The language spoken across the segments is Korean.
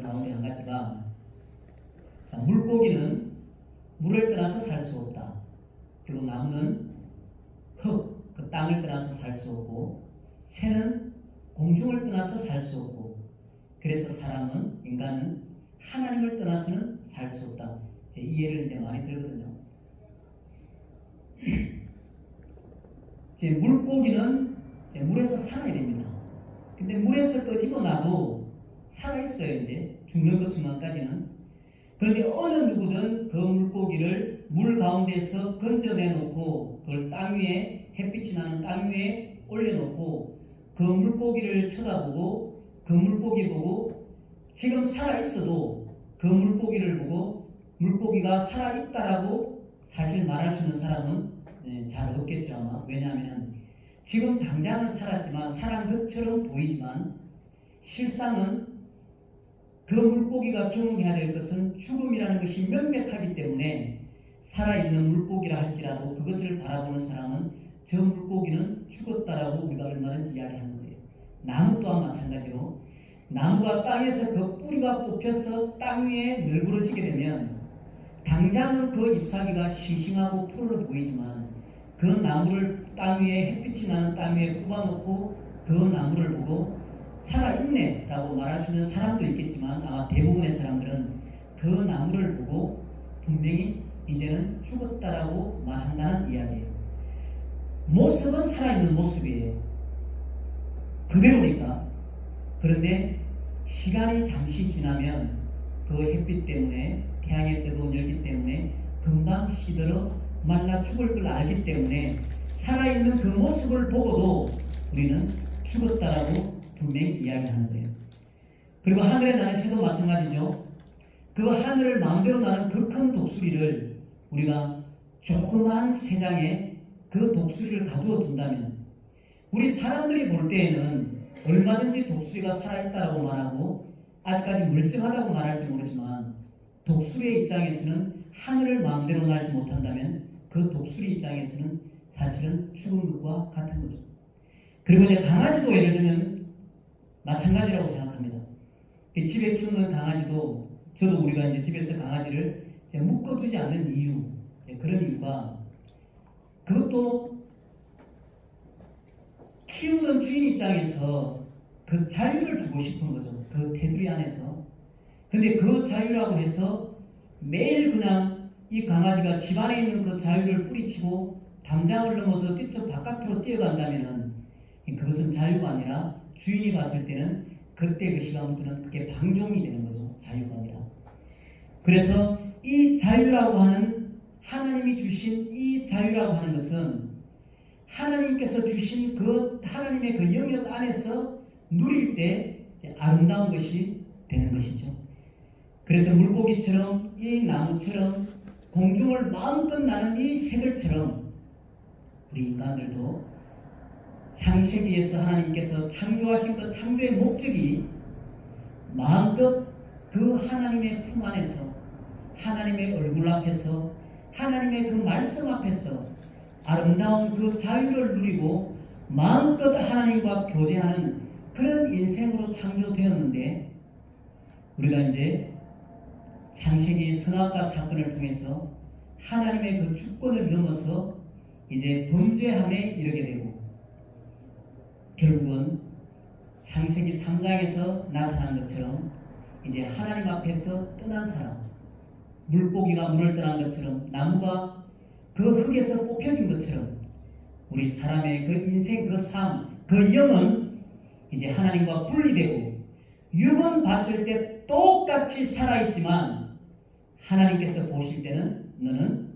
가운데 한 가지가 물고기는 물을 떠나서 살 수 없다. 그리고 나무는 흙, 그 땅을 떠나서 살 수 없고 새는 공중을 떠나서 살 수 없고 그래서 사람은 인간은 하나님을 떠나서는 살 수 없다. 이 예를 이제 많이 들거든요. 이제 물고기는 이제 물에서 살아야 됩니다. 근데 물에서 끄집어놔도 살아있어요. 이제 죽는 그 순간까지는. 그런데 어느 누구든 그 물고기를 물 가운데서 건져내놓고 그걸 땅 위에 햇빛이 나는 땅 위에 올려놓고 그 물고기를 쳐다보고 그 물고기 보고 지금 살아있어도 그 물고기를 보고 물고기가 살아있다라고 사실 말할 수 있는 사람은 잘 없겠죠 아마. 왜냐하면 지금 당장은 살았지만 살한 것처럼 보이지만 실상은 그 물고기가 경험해야 될 것은 죽음이라는 것이 명백하기 때문에 살아있는 물고기라 할지라도 그것을 바라보는 사람은 저 물고기는 죽었다라고 우리가 얼마든지 이야기하는 거예요. 나무 또한 마찬가지로 나무가 땅에서 그 뿌리가 뽑혀서 땅 위에 널브러지게 되면 당장은 그 잎사귀가 싱싱하고 푸르러 보이지만 그 나무를 땅 위에 햇빛이 나는 땅 위에 뽑아놓고 그 나무를 보고 살아있네 라고 말할 수 있는 사람도 있겠지만 아마 대부분의 사람들은 그 나무를 보고 분명히 이제는 죽었다라고 말한다는 이야기예요. 모습은 살아있는 모습이에요. 그대로니까. 그런데 시간이 잠시 지나면 그 햇빛 때문에 태양의 뜨거운 열기 때문에 금방 시들어 말라 죽을 걸 알기 때문에 살아있는 그 모습을 보고도 우리는 죽었다라고 분명히 이야기하는 거예요. 그리고 하늘에 나는 새도 마찬가지죠. 그 하늘을 마음대로 나는 그 큰 독수리를 우리가 조그마한 새장에 그 독수리를 가두어 둔다면 우리 사람들이 볼 때에는 얼마든지 독수리가 살아있다라고 말하고 아직까지 멀쩡하다고 말할지 모르지만 독수리의 입장에서는 하늘을 마음대로 날지 못한다면 그 독수리 입장에서는 사실은 죽은 것과 같은 거죠. 그리고 이제 강아지도 예를 들면 마찬가지라고 생각합니다. 집에 키우는 강아지도 저도 우리가 이제 집에서 강아지를 묶어두지 않는 이유 그런 이유가 그것도 키우는 주인 입장에서 그 자유를 주고 싶은 거죠. 그 테두리 안에서. 근데 그 자유라고 해서 매일 그냥 이 강아지가 집 안에 있는 그 자유를 뿌리치고 담장을 넘어서 뛰쳐 바깥으로 뛰어간다면은 그것은 자유가 아니라 주인이 봤을 때는 그때 그 시간부터는 그게 방종이 되는 거죠. 자유가 아니라. 그래서 이 자유라고 하는 하나님이 주신 이 자유라고 하는 것은 하나님께서 주신 그 하나님의 그 영역 안에서 누릴 때 아름다운 것이 되는 것이죠. 그래서 물고기처럼 이 나무처럼 공중을 마음껏 나는 이 새들처럼 우리 인간들도 창세기에서 하나님께서 창조하신 그 창조의 목적이 마음껏 그 하나님의 품 안에서 하나님의 얼굴 앞에서 하나님의 그 말씀 앞에서 아름다운 그 자유를 누리고 마음껏 하나님과 교제하는 그런 인생으로 창조되었는데 우리가 이제 창세기 선악과 사건을 통해서 하나님의 그 주권을 넘어서 이제 범죄함에 이르게 되고 결국은 창세기 3장에서 나타난 것처럼 이제 하나님 앞에서 떠난 사람, 물고기가 물을 떠난 것처럼 나무가 그 흙에서 뽑혀진 것처럼 우리 사람의 그 인생 그 삶, 그 영은 이제 하나님과 분리되고 육은 봤을 때 똑같이 살아있지만 하나님께서 보실 때는 너는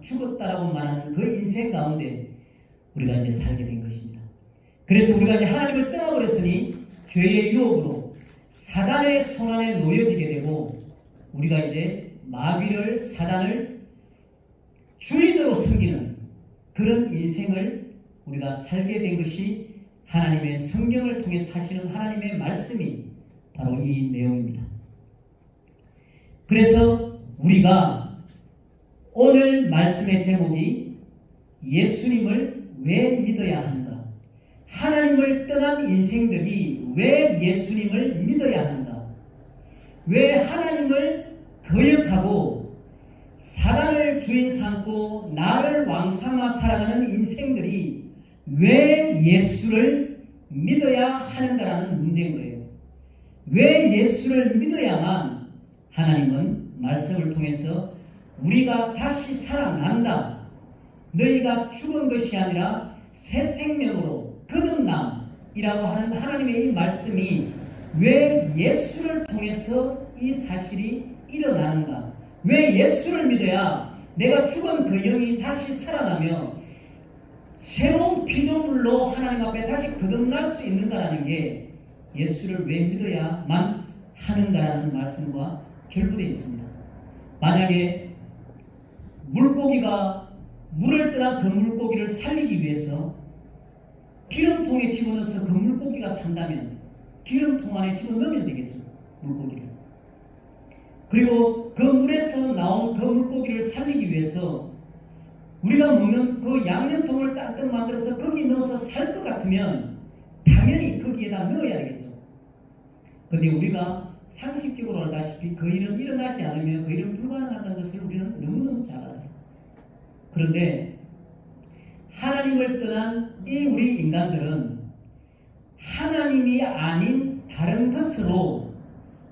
죽었다라고 말하는 그 인생 가운데 우리가 이제 살게 된 것입니다. 그래서 우리가 이제 하나님을 떠나버렸으니 죄의 유혹으로 사단의 손안에 놓여지게 되고 우리가 이제 마귀를 사단을 주인으로 섬기는 그런 인생을 우리가 살게 된 것이 하나님의 성경을 통해 사시는 하나님의 말씀이 바로 이 내용입니다. 그래서 우리가 오늘 말씀의 제목이 예수님을 왜 믿어야 하는가? 하나님을 떠난 인생들이 왜 예수님을 믿어야 하는가? 왜 하나님을 거역하고 사랑을 주인 삼고 나를 왕삼아 살아가는 인생들이 왜 예수를 믿어야 하는가라는 문제인 거예요. 왜 예수를 믿어야만 하나님은 말씀을 통해서 우리가 다시 살아난다. 너희가 죽은 것이 아니라 새 생명으로 거듭남이라고 하는 하나님의 이 말씀이 왜 예수를 통해서 이 사실이 일어나는가? 왜 예수를 믿어야 내가 죽은 그 영이 다시 살아나며 새로운 피조물로 하나님 앞에 다시 거듭날 수 있는가라는 게 예수를 왜 믿어야만 하는가라는 말씀과 결부되어 있습니다. 만약에 물고기가 물을 떠난 그 물고기를 살리기 위해서 기름통에 집어넣어서 그 물고기가 산다면 기름통 안에 집어넣으면 되겠죠. 물고기를. 그리고 그 물에서 나온 그 물고기를 살리기 위해서 우리가 먹는 그 양념통을 따뜻 만들어서 거기 넣어서 살 것 같으면 당연히 거기에다 넣어야 되겠죠. 그런데 우리가 상식적으로 알다시피 그 일은 일어나지 않으면 그 일은 불가능하다는 것을 우리는 너무너무 잘 알아요. 그런데 하나님을 떠난 이 우리 인간들은 하나님이 아닌 다른 것으로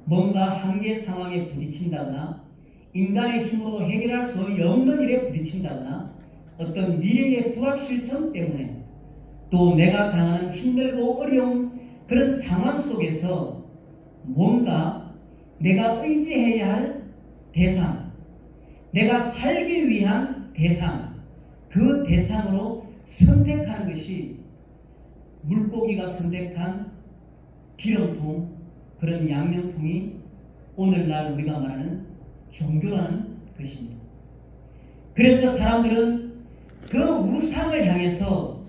뭔가 한계 상황에 부딪힌다거나 인간의 힘으로 해결할 수 없는 일에 부딪힌다거나 어떤 미래의 불확실성 때문에 또 내가 당하는 힘들고 어려운 그런 상황 속에서 뭔가 내가 의지해야 할 대상, 내가 살기 위한 대상, 그 대상으로 선택하는 것이 물고기가 선택한 기름통, 그런 양념통이 오늘날 우리가 말하는 종교라는 것입니다. 그래서 사람들은 그 우상을 향해서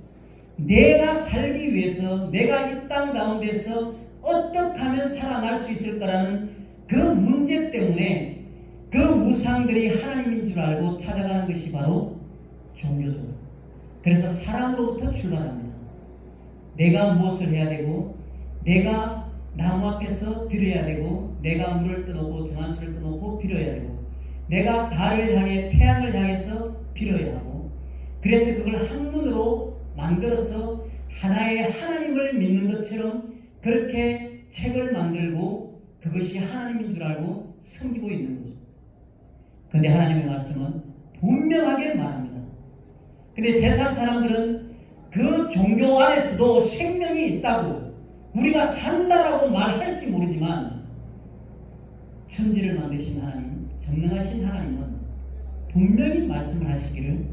내가 살기 위해서 내가 이 땅 가운데서 어떻게 하면 살아날 수 있을까라는 그 문제 때문에 그 우상들이 하나님인 줄 알고 찾아가는 것이 바로 종교죠. 그래서 사랑으로부터 출발합니다. 내가 무엇을 해야 되고 내가 나무 앞에서 빌어야 되고 내가 물을 떠놓고 정한수를 떠놓고 빌어야 되고 내가 달을 향해 태양을 향해서 빌어야 하고 그래서 그걸 한문으로 만들어서 하나의 하나님을 믿는 것처럼 그렇게 책을 만들고 그것이 하나님인 줄 알고 섬기고 있는 거죠. 그런데 하나님의 말씀은 분명하게 말합니다. 근데 세상 사람들은 그 종교 안에서도 생명이 있다고 우리가 산다라고 말할지 모르지만 천지를 만드신 하나님, 전능하신 하나님은 분명히 말씀을 하시기를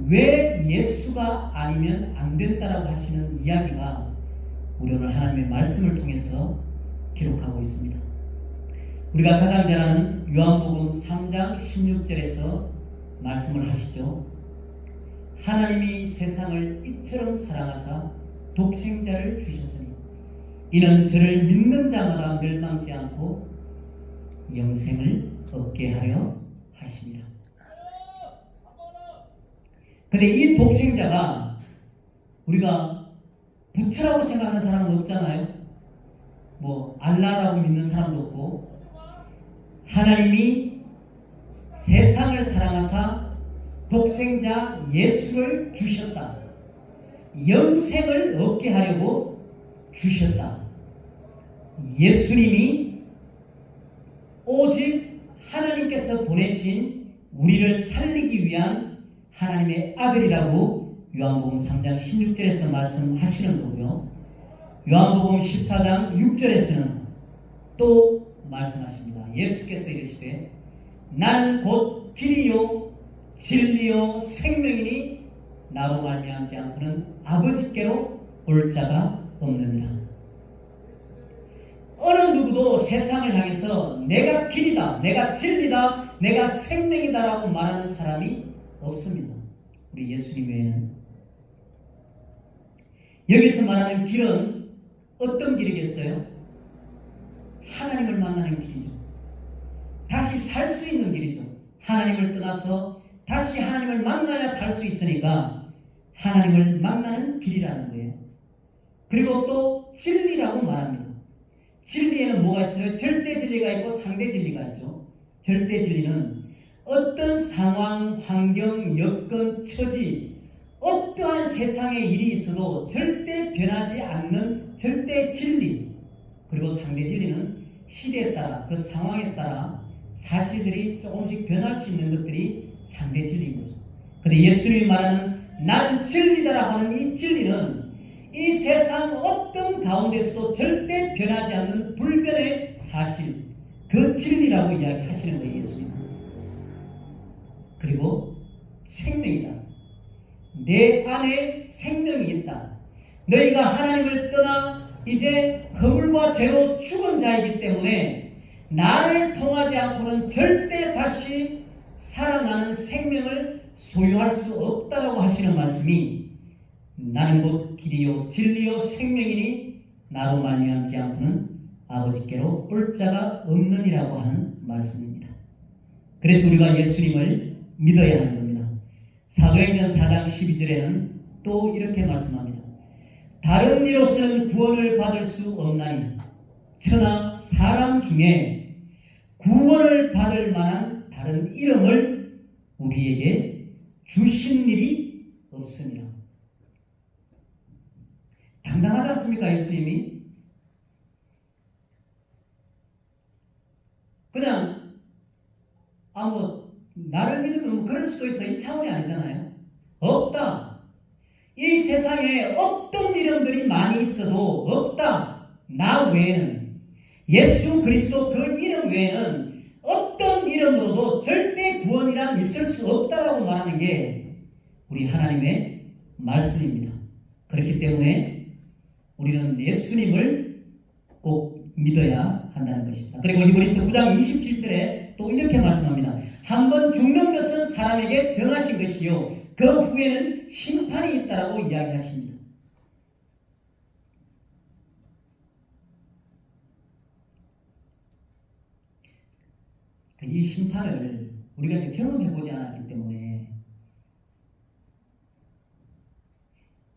왜 예수가 아니면 안 된다라고 하시는 이야기가 우리 오늘 하나님의 말씀을 통해서 기록하고 있습니다. 우리가 가장 잘 아는 요한복음 3장 16절에서 말씀을 하시죠. 하나님이 세상을 이처럼 사랑하사 독생자를 주셨으니 이는 저를 믿는 자마다 멸망치 않고 영생을 얻게 하려 하십니다. 근데 이 독생자가 우리가 부처라고 생각하는 사람은 없잖아요. 뭐 알라라고 믿는 사람도 없고 하나님이 세상을 사랑하사 독생자 예수를 주셨다. 영생을 얻게 하려고 주셨다. 예수님이 오직 하나님께서 보내신 우리를 살리기 위한 하나님의 아들이라고 요한복음 3장 16절에서 말씀하시는 거고요. 요한복음 14장 6절에서는 또 말씀하십니다. 예수께서 이르시되 나는 곧 길이요 진리요 생명이니 나로 말미암지 않고는 아버지께로 올 자가 없느니라. 어느 누구도 세상을 향해서 내가 길이다, 내가 진리다, 내가 생명이다라고 말하는 사람이 없습니다. 우리 예수님 외에는. 여기서 말하는 길은 어떤 길이겠어요? 하나님을 만나는 길이죠. 다시 살 수 있는 길이죠. 하나님을 떠나서 다시 하나님을 만나야 살 수 있으니까 하나님을 만나는 길이라는 거예요. 그리고 또 진리라고 말합니다. 진리에는 뭐가 있어요? 절대 진리가 있고 상대 진리가 있죠. 절대 진리는 어떤 상황, 환경, 여건, 처지, 어떠한 세상의 일이 있어도 절대 변하지 않는 절대 진리. 그리고 상대 진리는 시대에 따라, 그 상황에 따라 사실들이 조금씩 변할 수 있는 것들이 상대 진리인 거죠. 그런데 예수님이 말하는 나는 진리다라고 하는 이 진리는 이 세상 어떤 가운데서도 절대 변하지 않는 불변의 사실, 그 진리라고 이야기하시는 거예요, 예수님. 그리고 생명이다. 내 안에 생명이 있다. 너희가 하나님을 떠나 이제 허물과 죄로 죽은 자이기 때문에 나를 통하지 않고는 절대 다시 살아나는 생명을 소유할 수 없다고 하시는 말씀이 나는 곧 길이요 진리요 생명이니 나로 말미암지 않고는 아버지께로 올 자가 없느니라고 하는 말씀입니다. 그래서 우리가 예수님을 믿어야 하는 겁니다. 사도행전 4장 12절에는 또 이렇게 말씀합니다. 다른 이로서는 구원을 받을 수 없나니 천하 사람 중에 구원을 받을 만한 다른 이름을 우리에게 주신 일이 없습니다. 당당하지 않습니까? 예수님이 그냥 나를 믿으면 그럴 수도 있어, 이 차원이 아니잖아요. 없다. 이 세상에 어떤 이름들이 많이 있어도 없다. 나 외에는, 예수 그리스도 그 이름 외에는 어떤 이름으로도 절대 구원이란 있을 수 없다라고 말하는 게 우리 하나님의 말씀입니다. 그렇기 때문에 우리는 예수님을 꼭 믿어야 한다는 것입니다. 그리고 히브리서 9장 27절에 또 이렇게 말씀합니다. 한번 죽는 것은 사람에게 정하신 것이요 그 후에는 심판이 있다라고 이야기하십니다. 이 심판을 우리가 이제 경험해보지 않았기 때문에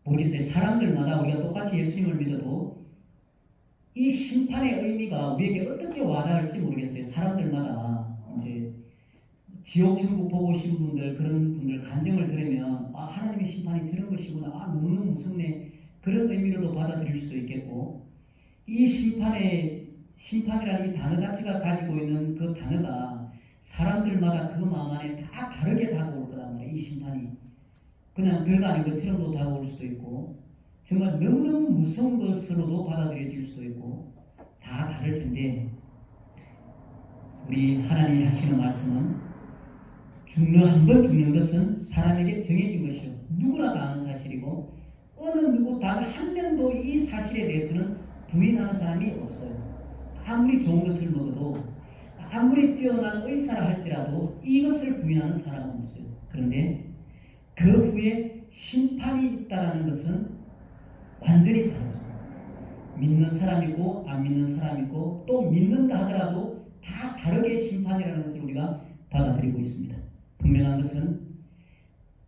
모르겠어요. 사람들마다 우리가 똑같이 예수님을 믿어도 이 심판의 의미가 우리에게 어떻게 와닿을지 모르겠어요. 사람들마다 이제 지옥 천국 보고 오신 분들, 그런 분들 간증을 들으면 하나님의 심판이 저런 것이구나, 너무너무 무섭네, 그런 의미로도 받아들일 수도 있겠고, 이 심판이라는 이 단어 자체가 가지고 있는 그 단어가 사람들마다 그 마음 안에 다 다르게 다가올 거란 말이에요. 이 심판이 그냥 별거 아닌 것처럼도 다가올 수도 있고, 정말 너무너무 무서운 것으로도 받아들여질 수도 있고, 다 다를 텐데, 우리 하나님이 하시는 말씀은 한 번 죽는 것은 사람에게 정해진 것이요 누구나 다 아는 사실이고, 어느 누구 단 한 명도 이 사실에 대해서는 부인하는 사람이 없어요. 아무리 좋은 것을 먹어도, 아무리 뛰어난 의사라 할지라도 이것을 부인하는 사람은 없어요. 그런데 그 후에 심판이 있다는 것은 완전히 다르죠. 믿는 사람이고 안 믿는 사람이고, 또 믿는다 하더라도 다 다르게 심판이라는 것을 우리가 받아들이고 있습니다. 분명한 것은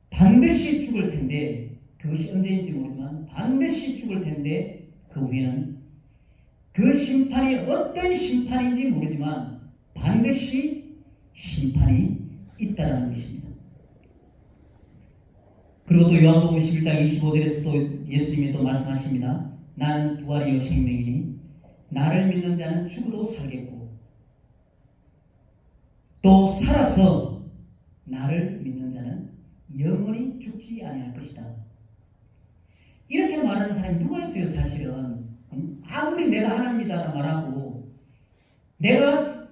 반드시 죽을 텐데, 그것이 언제인지 모르지만 반드시 죽을 텐데, 그 후에는 그 심판이 어떤 심판인지 모르지만 반드시 심판이 있다는 것입니다. 그리고 또 요한복음 11장 25절에서 또 예수님이 또 말씀하십니다. 나는 부활이요 생명이니 나를 믿는 자는 죽어도 살겠고 또 살아서 나를 믿는 자는 영원히 죽지 아니할 것이다. 이렇게 말하는 사람이 누가 있어요? 사실은 아무리 내가 하나님이다 말하고, 내가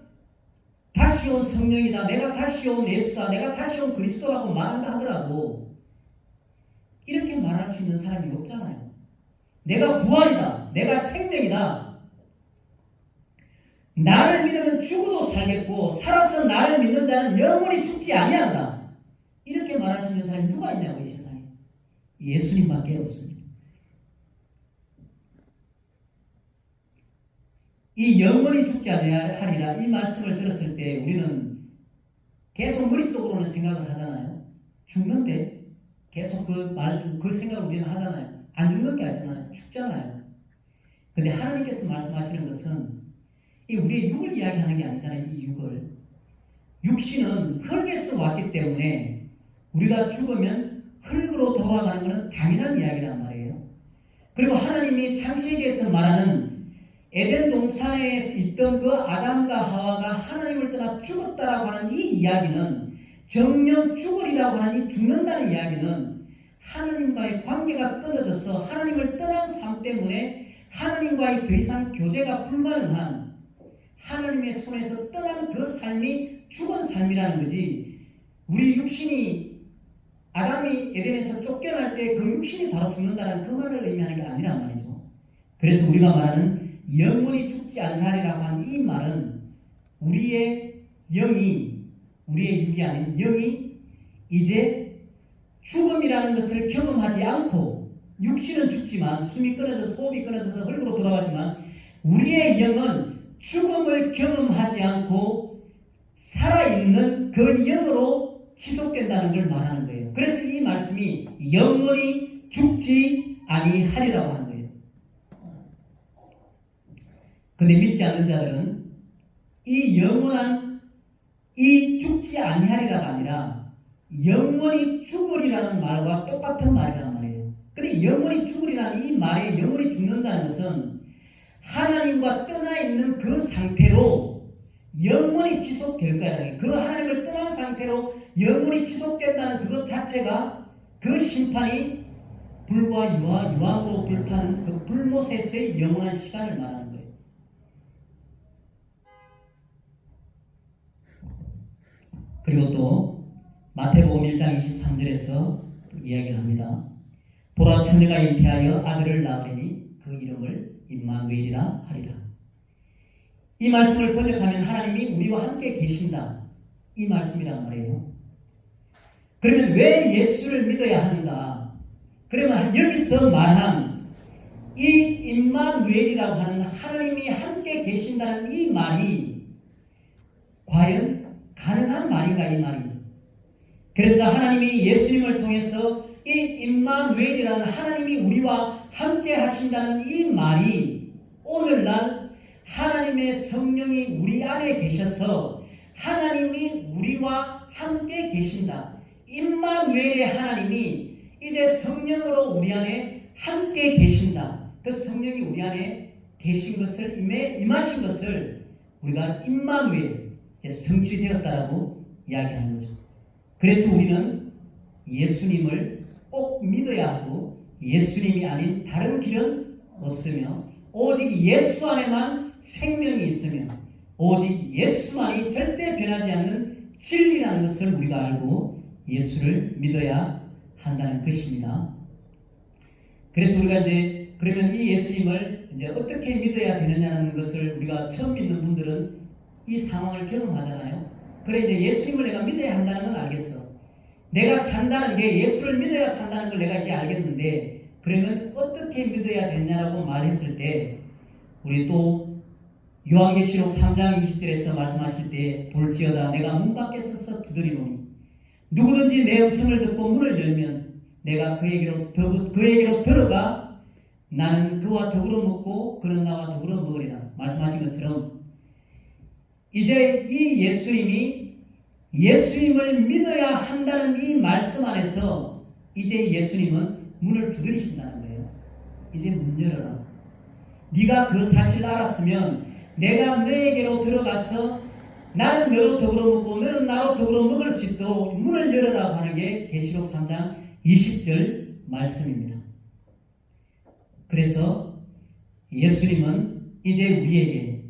다시 온 성령이다, 내가 다시 온 예수다, 내가 다시 온 그리스도라고 말한다 하더라도 이렇게 말할 수 있는 사람이 없잖아요. 내가 부활이다, 내가 생명이다, 나를 믿으면 죽어도 살겠고 살아서 나를 믿는 자는 영원히 죽지 아니한다, 이렇게 말할 수 있는 사람이 누가 있냐고. 이 세상에 예수님밖에 없습니다. 이 영원히 죽지 아니하리라 이 말씀을 들었을 때 우리는 계속 머릿속으로는 생각을 하잖아요. 죽는데 계속 그 생각을 우리는 하잖아요. 안 죽는 게 아니잖아요. 죽잖아요. 근데 하나님께서 말씀하시는 것은 이 우리의 육을 이야기하는 게 아니잖아요. 이 육을. 육신은 흙에서 왔기 때문에 우리가 죽으면 흙으로 돌아가는 것은 당연한 이야기란 말이에요. 그리고 하나님이 창세기에서 말하는 에덴 동산에 있던 그 아담과 하와가 하나님을 떠나 죽었다라고 하는 이 이야기는 정령 죽으리라고 하는 이 죽는다는 이야기는 하나님과의 관계가 끊어져서 하나님을 떠난 삶 때문에 하나님과의 더 이상 교제가 불가능한 하나님의 손에서 떠난 그 삶이 죽은 삶이라는 거지. 우리 육신이 아담이 에덴에서 쫓겨날 때 그 육신이 바로 죽는다는 그 말을 의미하는 게 아니란 말이죠. 그래서 우리가 말하는 영원히 죽지 않으리라고 하는 이 말은 우리의 영이, 우리의 육이 아닌 영이 이제 죽음이라는 것을 경험하지 않고, 육신은 죽지만 숨이 끊어져서 호흡이 끊어져서 흙으로 돌아가지만 우리의 영은 죽음을 경험하지 않고 살아있는 그 영으로 지속된다는 걸 말하는 거예요. 그래서 이 말씀이 영원히 죽지 아니하리라고 하는 거예요. 근데 믿지 않는 자들은 이 영원한 이 죽지 아니하리라가 아니라 영원히 죽으리라는 말과 똑같은 말이란 말이에요. 근데 영원히 죽으리라는 이 말에 영원히 죽는다는 것은 하나님과 떠나 있는 그 상태로 영원히 지속될 거야. 그 하나님을 떠난 상태로 영원히 지속된다는 그것 자체가 그 심판이 불과 유황으로 불타는 그 불모세스의 영원한 시간을 말하는 거예요. 그리고 또 마태복음 1장 23절에서 이야기를 합니다. 보라 처녀가 잉태하여 아들을 낳으리니 그 이름을 임마누엘이라 하리라. 이 말씀을 번역하면 하나님이 우리와 함께 계신다, 이 말씀이란 말이에요. 그러면 왜 예수를 믿어야 하는가? 그러면 여기서 말한 이 임마누엘이라고 하는 하나님이 함께 계신다는 이 말이 과연 가능한 말인가, 이 말이. 그래서 하나님이 예수님을 통해서 이 임마누엘이라는 하나님이 우리와 함께 하신다는 이 말이 오늘날 하나님의 성령이 우리 안에 계셔서 하나님이 우리와 함께 계신다. 임마누엘의 하나님이 이제 성령으로 우리 안에 함께 계신다. 그 성령이 우리 안에 계신 것을 임하신 것을 우리가 임마누엘, 성취되었다라고 이야기하는 거죠. 그래서 우리는 예수님을 꼭 믿어야 하고 예수님이 아닌 다른 길은 없으며 오직 예수 안에만 생명이 있으며 오직 예수만이 절대 변하지 않는 진리라는 것을 우리가 알고 예수를 믿어야 한다는 것입니다. 그래서 우리가 이제 그러면 이 예수님을 이제 어떻게 믿어야 되느냐는 것을 우리가 처음 믿는 분들은 이 상황을 경험하잖아요. 그래 이제 예수님을 내가 믿어야 한다는 건 알겠어. 내가 산다는 게 예수를 믿어야 산다는 걸 내가 이제 알겠는데 그러면 어떻게 믿어야 되냐라고 말했을 때 우리 또 요한계시록 3장 20절에서 말씀하실 때 볼지어다 내가 문 밖에 서서 두드리노니 누구든지 내 음성을 듣고 문을 열면 내가 그에게로 들어가 나는 그와 더불어 먹고 그는 나와 더불어 먹으리라 말씀하신 것처럼 이제 이 예수님을 믿어야 한다는 이 말씀 안에서 이제 예수님은 문을 두드리신다는 거예요. 이제 문 열어라. 네가 그 사실을 알았으면 내가 너에게로 들어가서 나는 너로 더불어 먹고 너는 나로 더불어 먹을 수 있도록 문을 열어라고 하는 게 계시록 3장 20절 말씀입니다. 그래서 예수님은 이제 우리에게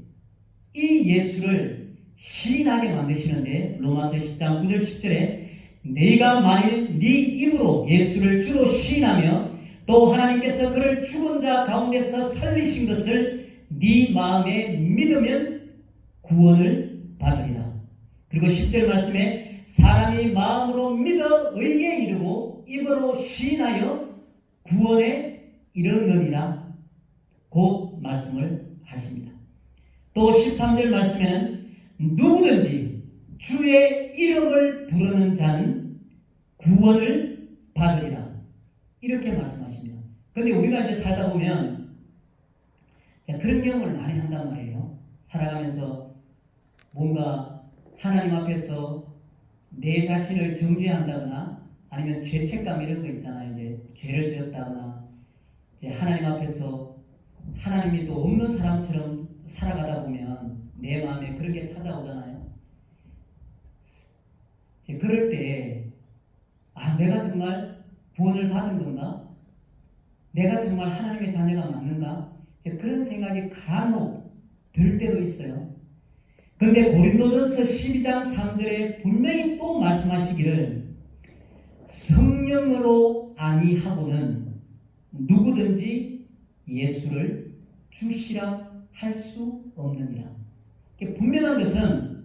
이 예수를 시인하게 만드시는데 로마서 10장 9절 10절에 네가 만일 네 입으로 예수를 주로 시인하며 또 하나님께서 그를 죽은 자 가운데서 살리신 것을 네 마음에 믿으면 구원을 받으리라. 그리고 10절 말씀에 사람이 마음으로 믿어 의에 이르고 입으로 시인하여 구원에 이르느니라 그 말씀을 하십니다. 또 13절 말씀에는 누구든지 주의 이름을 부르는 자는 구원을 받으리라 이렇게 말씀하십니다. 그런데 우리가 이제 살다 보면 그런 경험을 많이 한단 말이에요. 살아가면서 뭔가 하나님 앞에서 내 자신을 정죄한다거나 아니면 죄책감 이런 거 있잖아요. 이제 죄를 지었다거나 이제 하나님 앞에서 하나님이 또 없는 사람처럼 살아가다 보면 내 마음에 그런 게 찾아오잖아요. 이제 그럴 때 내가 정말 구원을 받은 건가? 내가 정말 하나님의 자녀가 맞는가? 이제 그런 생각이 간혹 들 때도 있어요. 그런데 고린도전서 12장 3절에 분명히 또 말씀하시기를 성령으로 아니하고는 누구든지 예수를 주시라 할 수 없느니라. 분명한 것은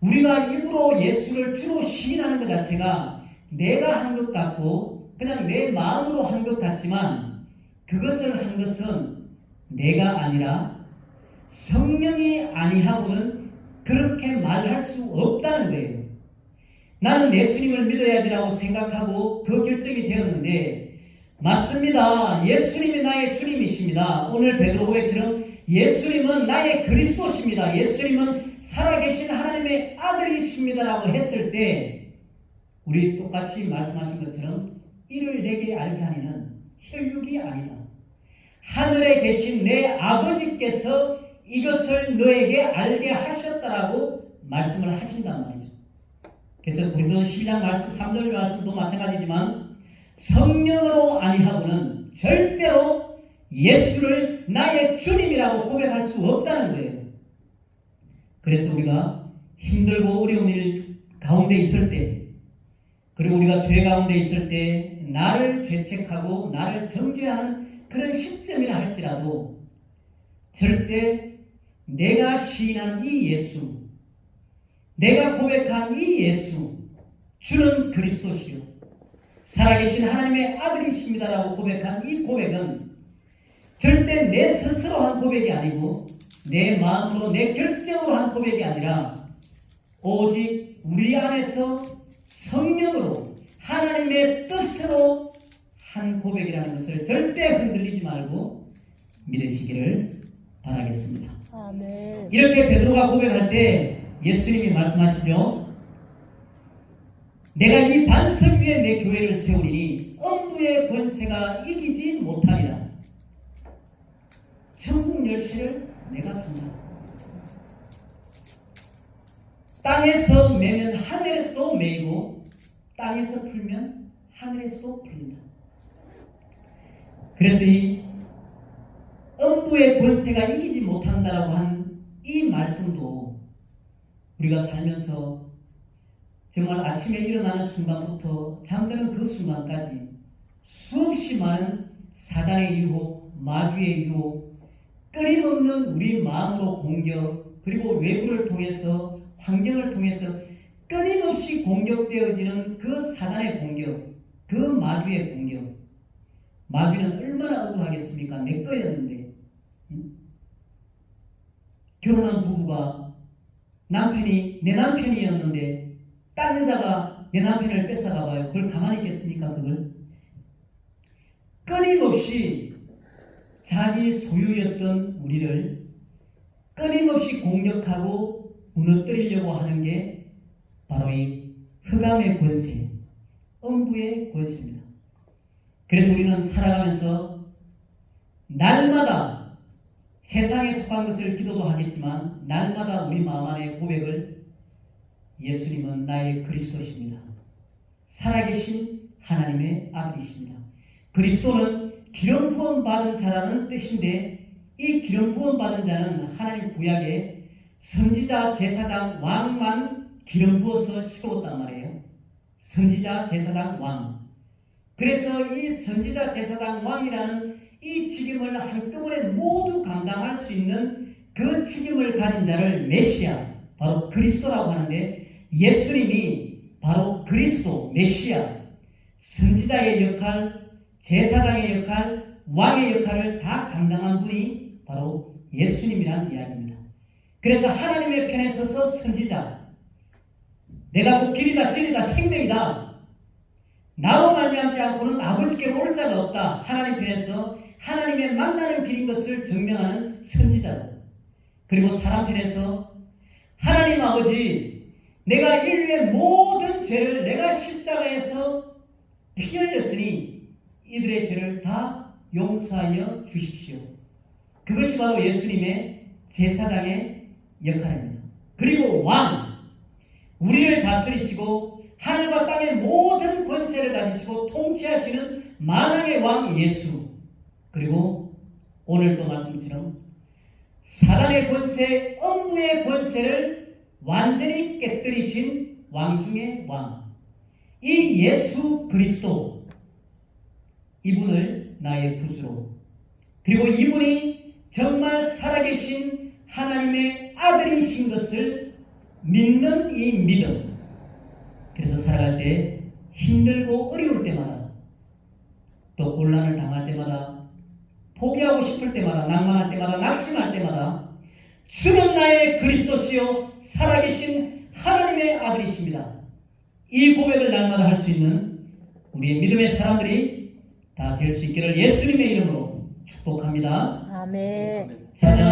우리가 입으로 예수를 주로 시인하는 것 자체가 내가 한 것 같고 그냥 내 마음으로 한 것 같지만 그것을 한 것은 내가 아니라 성령이 아니하고는 그렇게 말할 수 없다는 거예요. 나는 예수님을 믿어야지라고 생각하고 그 결정이 되었는데 맞습니다. 예수님이 나의 주님이십니다. 오늘 베드로고백처럼 예수님은 나의 그리스도십니다. 예수님은 살아계신 하나님의 아들이십니다라고 했을 때 우리 똑같이 말씀하신 것처럼 이를 내게 알게 하니는 혈육이 아니다. 하늘에 계신 내 아버지께서 이것을 너에게 알게 하셨다라고 말씀을 하신단 말이죠. 그래서 고린도전 12장 말씀 3절 말씀도 마찬가지지만 성령으로 아니하고는 절대로 예수를 나의 주님이라고 고백할 수 없다는 거예요. 그래서 우리가 힘들고 어려운 일 가운데 있을 때 그리고 우리가 죄 가운데 있을 때 나를 죄책하고 나를 정죄하는 그런 시점이라 할지라도 절대 내가 시인한 이 예수, 내가 고백한 이 예수, 주는 그리스도시요 살아계신 하나님의 아들이십니다라고 고백한 이 고백은 절대 내 스스로 한 고백이 아니고 내 마음으로 내 결정으로 한 고백이 아니라 오직 우리 안에서 성령으로 하나님의 뜻으로 한 고백이라는 것을 절대 흔들리지 말고 믿으시기를 바라겠습니다. 아멘. 이렇게 베드로가 고백할 때 예수님이 말씀하시죠. 내가 이 반석 위에 내 교회를 세우리니 음부의 권세가 이기지 못하리라. 천국 열쇠를 내가 준다. 땅에서 매면 하늘에서 매이고 땅에서 풀면 하늘에서 풀린다. 그래서 이 음부의 권세가 이기지 못한다라고 한 이 말씀도 우리가 살면서 정말 아침에 일어나는 순간부터 잠드는 그 순간까지 수없이 많은 사단의 유혹, 마귀의 유혹, 끊임없는 우리 마음으로 공격, 그리고 외부를 통해서 환경을 통해서 끊임없이 공격되어지는 그 사단의 공격, 그 마귀의 공격. 마귀는 얼마나 억울하겠습니까? 내 거였는데. 결혼한 부부가 남편이 내 남편이었는데 딴 여자가 내 남편을 뺏어가봐요. 그걸 가만히 있겠습니까? 그걸 끊임없이 자기 소유였던 우리를 끊임없이 공격하고 무너뜨리려고 하는 게 바로 이 흑암의 권세, 음부의 권세입니다. 그래서 우리는 살아가면서 날마다 세상에 속한 것을 기도도 하겠지만 날마다 우리 마음 안에 고백을 예수님은 나의 그리스도십니다. 살아계신 하나님의 아들이십니다. 그리스도는 기름 부음 받은 자라는 뜻인데 이 기름 부음 받은 자는 하나님 구약에 선지자, 제사장, 왕만 기름 부어서 씌웠단 말이에요. 선지자, 제사장, 왕. 그래서 이 선지자, 제사장, 왕이라는 이 책임을 한꺼번에 모두 감당할 수 있는 그 책임을 가진 자를 메시아, 바로 그리스도라고 하는데 예수님이 바로 그리스도, 메시아, 선지자의 역할, 제사장의 역할, 왕의 역할을 다 감당한 분이 바로 예수님이라는 이야기입니다. 그래서 하나님의 편에 서서 선지자, 내가 곧 길이다, 진리다, 생명이다. 나로 말미암지 않고는 아버지께로 올 자가 없다. 하나님 편에서 하나님의 만나는 길인 것을 증명하는 선지자다. 그리고 사랑편에서 하나님 아버지, 내가 인류의 모든 죄를 내가 십자가에서 피 흘렸으니 이들의 죄를 다 용서하여 주십시오. 그것이 바로 예수님의 제사장의 역할입니다. 그리고 왕, 우리를 다스리시고 하늘과 땅의 모든 권세를 가지시고 통치하시는 만왕의 왕 예수, 그리고 오늘 또 말씀처럼 사단의 권세, 음부의 권세를 완전히 깨뜨리신 왕 중의 왕, 이 예수 그리스도, 이분을 나의 구주로, 그리고 이분이 정말 살아계신 하나님의 아들이신 것을 믿는 이 믿음, 그래서 살아갈 때 힘들고 어려울 때마다, 또 곤란을 당할 때마다, 포기하고 싶을 때마다, 낭만할 때마다, 낙심할 때마다 주는 나의 그리스도시요 살아계신 하나님의 아들이십니다. 이 고백을 날마다 할 수 있는 우리의 믿음의 사람들이 다 될 수 있기를 예수님의 이름으로 축복합니다. 아멘. 찬양합니다.